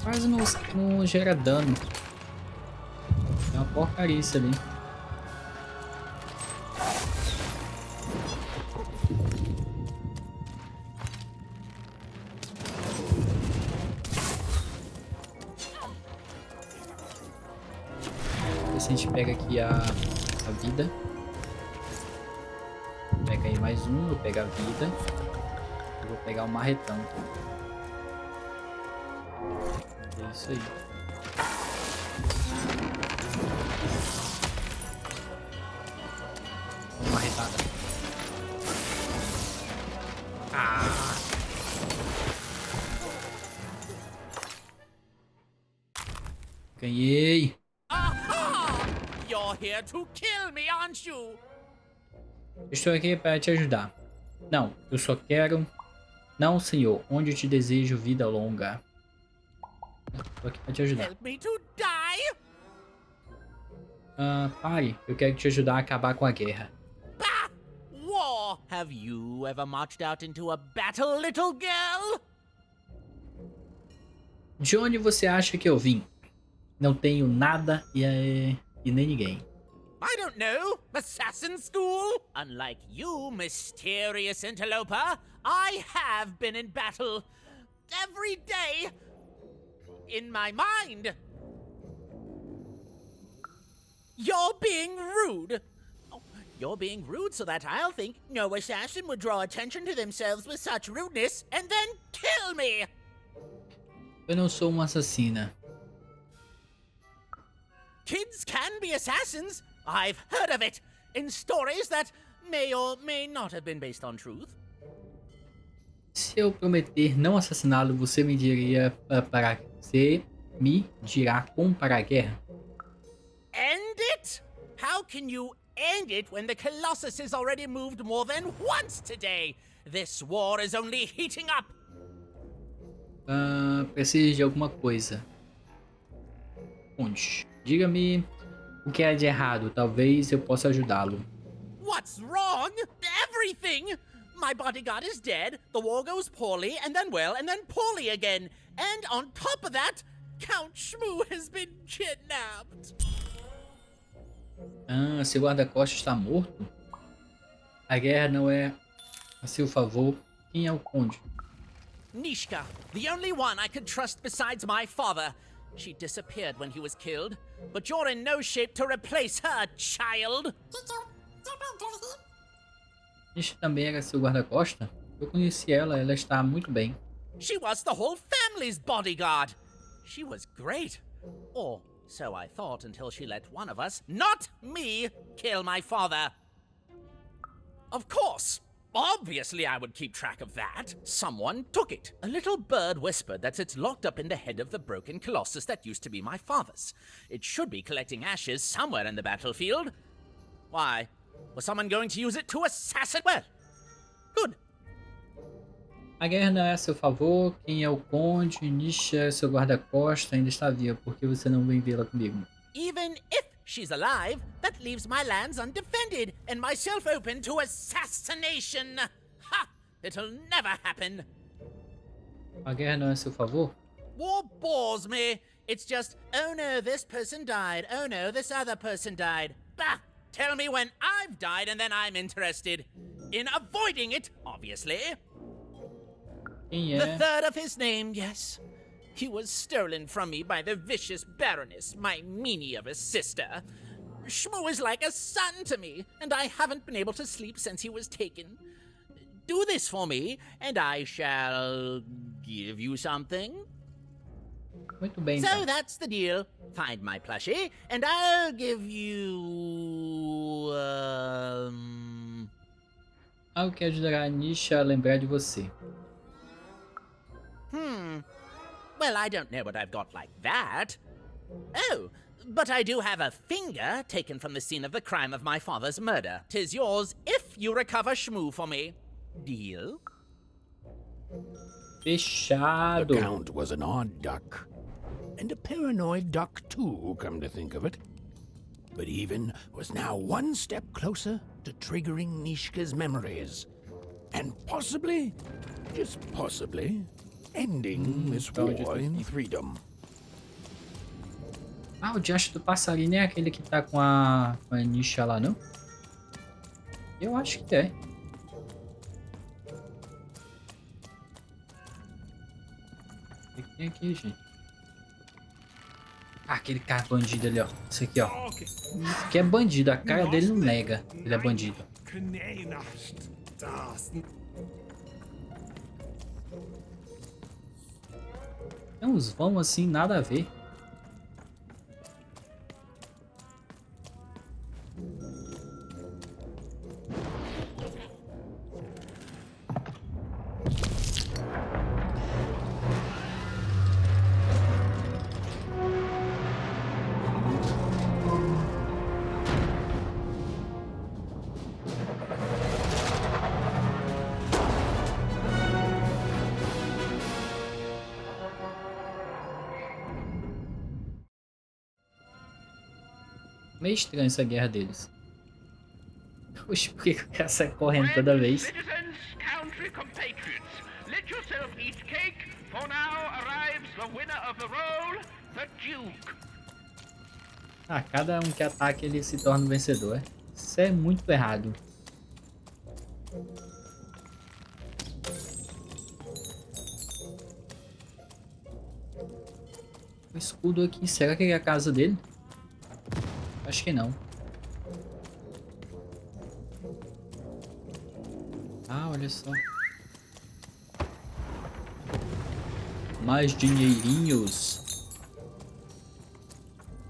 Speaker 1: Quase não gera dano. É uma porcaria isso ali. se a gente pega aqui a vida. Pega aí mais um, eu pego a vida. Eu vou pegar o marretão. É isso aí. Uma marretada. Ah! Ganhei!
Speaker 20: Aha! You're here to kill me, aren't you?
Speaker 1: Estou aqui para te ajudar. Não, eu só quero... Não, senhor. Onde eu te desejo vida longa. Estou aqui para te ajudar.
Speaker 20: Help me to die?
Speaker 1: Pare. Eu quero te ajudar a acabar com a guerra.
Speaker 20: Bah! War! Have you ever marched out into a battle, little girl?
Speaker 1: De onde você acha que eu vim? Não tenho nada e nem ninguém.
Speaker 20: I don't know. Assassin school? Unlike you, mysterious interloper, I have been in battle. Every day. In my mind. You're being rude. Oh, you're being rude so that I'll think no assassin would draw attention to themselves with such rudeness and then kill me.
Speaker 1: Eu não sou uma assassina.
Speaker 20: Kids can be assassins. I've heard of it in stories that may or may not have been based on truth.
Speaker 1: Se eu prometer não assassiná-lo, você me dirá como para a guerra?
Speaker 20: End it? How can you end it when the Colossus has already moved more than once today? This war is only heating up.
Speaker 1: Preciso de alguma coisa. Onde? Diga-me o que há de errado. Talvez eu possa ajudá-lo.
Speaker 20: What's wrong? Everything! My bodyguard is dead, the war goes poorly, and then well, and then poorly again. And on top of that, Count Shmoo has been kidnapped.
Speaker 1: Seu guarda-costas está morto? A guerra não é a seu favor. Quem é o conde?
Speaker 20: Nishka, the only one I could trust besides my father. She disappeared when he was killed, but you're in no shape to replace her, child.
Speaker 1: Este também era seu guarda-costas? Eu conheci ela, ela está muito bem.
Speaker 20: She was the whole family's bodyguard. She was great. Or so I thought until she let one of us, not me, kill my father. Of course. Obviously I would keep track of that. Someone took it. A little bird whispered that it's locked up in the head of the broken colossus that used to be my father's. It should be collecting ashes somewhere in the battlefield. Why? Was someone going to use it to assassinate? Well, good.
Speaker 1: A guerra não é a seu favor. Quem é o conde? Nisha é seu guarda-costas. Ainda está viva. Por que você não vem vê-la comigo?
Speaker 20: Even if she's alive, that leaves my lands undefended and myself open to assassination. Ha! It'll never happen.
Speaker 1: A guerra não é a seu favor?
Speaker 20: War bores me. It's just, oh no, this person died. Oh no, this other person died. Bah! Tell me when I've died and then I'm interested. In avoiding it, obviously.
Speaker 1: Quem é?
Speaker 20: The third of his name, yes. He was stolen from me by the vicious Baroness, my meanie of a sister. Shmoo is like a son to me, and I haven't been able to sleep since he was taken. Do this for me, and I shall give you something.
Speaker 1: Muito bem,
Speaker 20: So
Speaker 1: então.
Speaker 20: that's the deal. Find my plushie, and I'll give you...
Speaker 1: Algo que ajudará a Nisha a lembrar de você.
Speaker 20: Well, I don't know what I've got like that. Oh, but I do have a finger taken from the scene of the crime of my father's murder. 'Tis yours if you recover Shmoo for me. Deal?
Speaker 1: Fechado.
Speaker 14: The Count was an odd duck. And a paranoid duck too, come to think of it. But Even was now one step closer to triggering Nishka's memories. And possibly, just possibly, ending this war in freedom.
Speaker 1: O diacho do passarinho é aquele que tá com a Nisha lá, não? Eu acho que é. O que tem aqui, gente? aquele cara bandido ali, ó. Isso aqui, ó. Isso aqui é bandido. A cara dele não nega. Ele é bandido. Tem uns vão assim, nada a ver. Meio estranho essa guerra deles. Oxe, por que o cara sai correndo toda vez?
Speaker 17: Citizens, country compatriots, let yourself eat cake, for now arrives the winner of the role, the Duke.
Speaker 1: Ah, cada um que ataca ele se torna um vencedor. Isso é muito errado. O escudo aqui, será que é a casa dele? Acho que não. Ah, olha só. Mais dinheirinhos.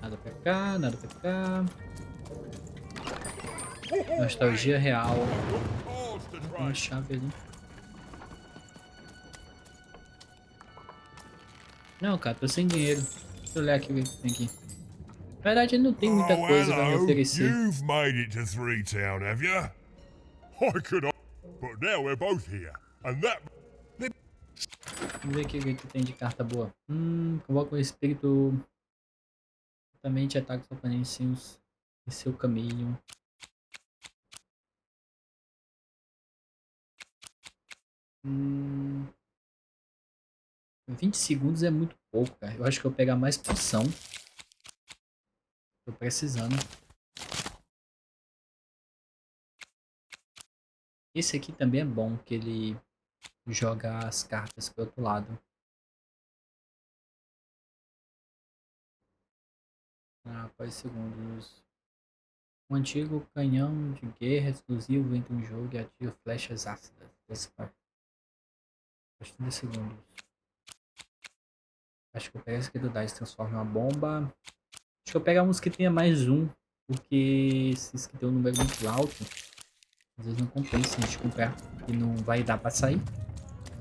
Speaker 1: Nada pra cá, nada pra cá. Nostalgia real. Uma chave ali. Não, cara, tô sem dinheiro. Deixa eu olhar aqui o que tem aqui. Na verdade, ele não tem muita coisa pra me oferecer.
Speaker 8: You've made it to Three Town, have you? I could, but now we're both here, and that.
Speaker 1: Vamos ver o que tem de carta boa. Convoca o espírito. Também te ataca os oponentes em seu caminho. Hum... 20 segundos é muito pouco, cara. Eu acho que eu vou pegar mais poção. Tô precisando. Esse aqui também é bom, que ele joga as cartas pro outro lado. Após segundos. Um antigo canhão de guerra exclusivo entre um jogo e atira flechas ácidas. Bastante segundos. Acho que eu pego esse aqui do Dice e transforma em uma bomba. Acho que eu pego uns que tenha mais um, porque esses que tem um número muito alto, às vezes não compensa a gente comprar e não vai dar pra sair.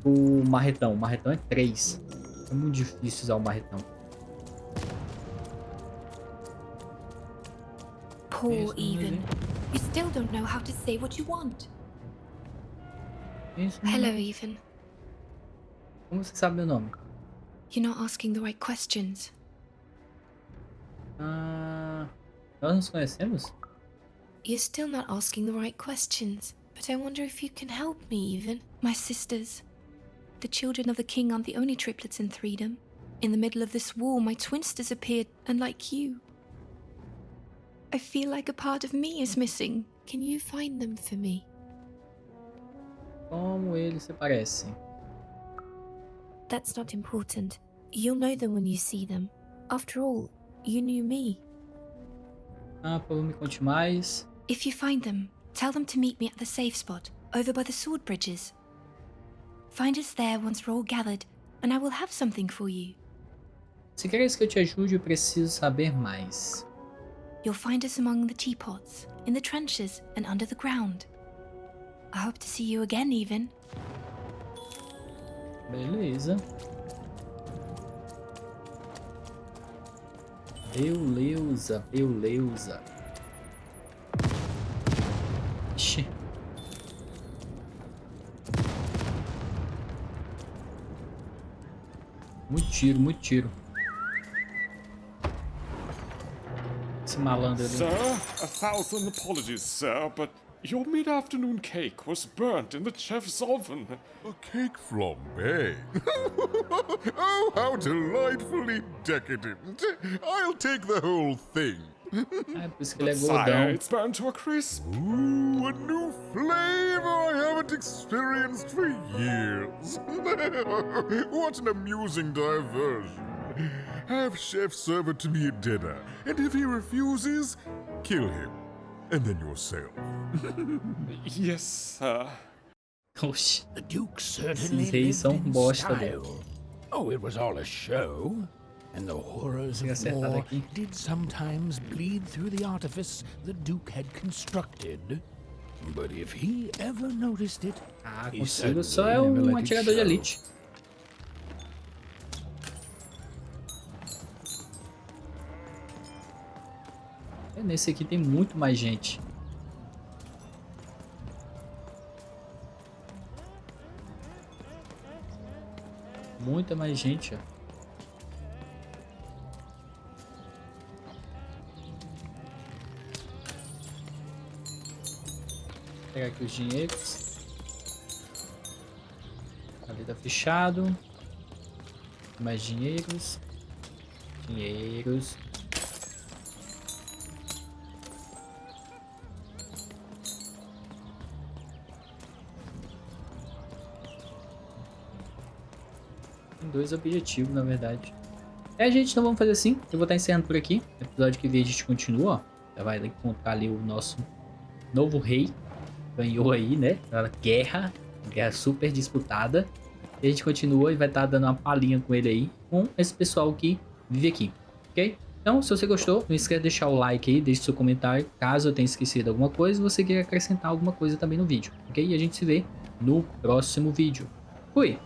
Speaker 1: O marretão é 3. É muito difícil usar o marretão.
Speaker 2: Poor Even. You still don't know how to say what you want. Hello, Even.
Speaker 1: Como você sabe meu nome?
Speaker 2: You're not asking the right questions.
Speaker 1: Nós nos conhecemos?
Speaker 2: You're still not asking the right questions. But I wonder if you can help me, Even. My sisters. The children of the king aren't the only triplets in Threedom. In the middle of this war, my twins disappeared, unlike you. I feel like a part of me is missing. Can you find them for me?
Speaker 1: Como eles se parecem?
Speaker 2: That's not important. You'll know them when you see them. After all, you knew me.
Speaker 1: Por favor, me conte mais.
Speaker 2: If you find them, tell them to meet me at the safe spot, over by the sword bridges. Find us there once we're all gathered, and I will have something for you.
Speaker 1: Se queres que eu te ajude, eu preciso saber mais.
Speaker 2: You'll find us among the teapots, in the trenches, and under the ground. I hope to see you again, Even.
Speaker 1: Beleza. Beleza. Ixi. Muito tiro. Esse malandro ali.
Speaker 4: Sir, 1,000 apologies, sir, but your mid-afternoon cake was burnt in the chef's oven.
Speaker 8: A cake flambe? Oh, how delightfully decadent. I'll take the whole thing.
Speaker 1: Por isso que ele é
Speaker 4: Sire,
Speaker 1: gordão.
Speaker 4: it's burnt to a crisp.
Speaker 8: Ooh, a new flavor I haven't experienced for years. What an amusing diversion. Have chef serve it to me at dinner, and if he refuses, kill him, and then yourself.
Speaker 4: Yes, sir.
Speaker 1: Oxi.
Speaker 14: The Duke certainly
Speaker 1: Esses reis são
Speaker 14: lived in
Speaker 1: bosta,
Speaker 14: style. Oh, it was all a show, and the horrors of war did sometimes bleed through the artifice the Duke had constructed. But if he ever noticed it, he
Speaker 1: consigo só é um atirador de elite. Nesse aqui tem muito mais gente. Muita mais gente, ó. Vou pegar aqui os dinheiros. Ali tá fechado. Mais dinheiros. Dinheiros. Dois objetivos, na verdade. Gente, então vamos fazer assim. Eu vou estar encerrando por aqui. No episódio que vem a gente continua, ó. Já vai encontrar ali o nosso novo rei. Ganhou aí, né? A guerra super disputada. E a gente continua e vai estar dando uma palhinha com ele aí. Com esse pessoal que vive aqui. Ok? Então, se você gostou, não esquece de deixar o like aí. Deixe seu comentário. Caso eu tenha esquecido alguma coisa, você queira acrescentar alguma coisa também no vídeo. Ok? E a gente se vê no próximo vídeo. Fui!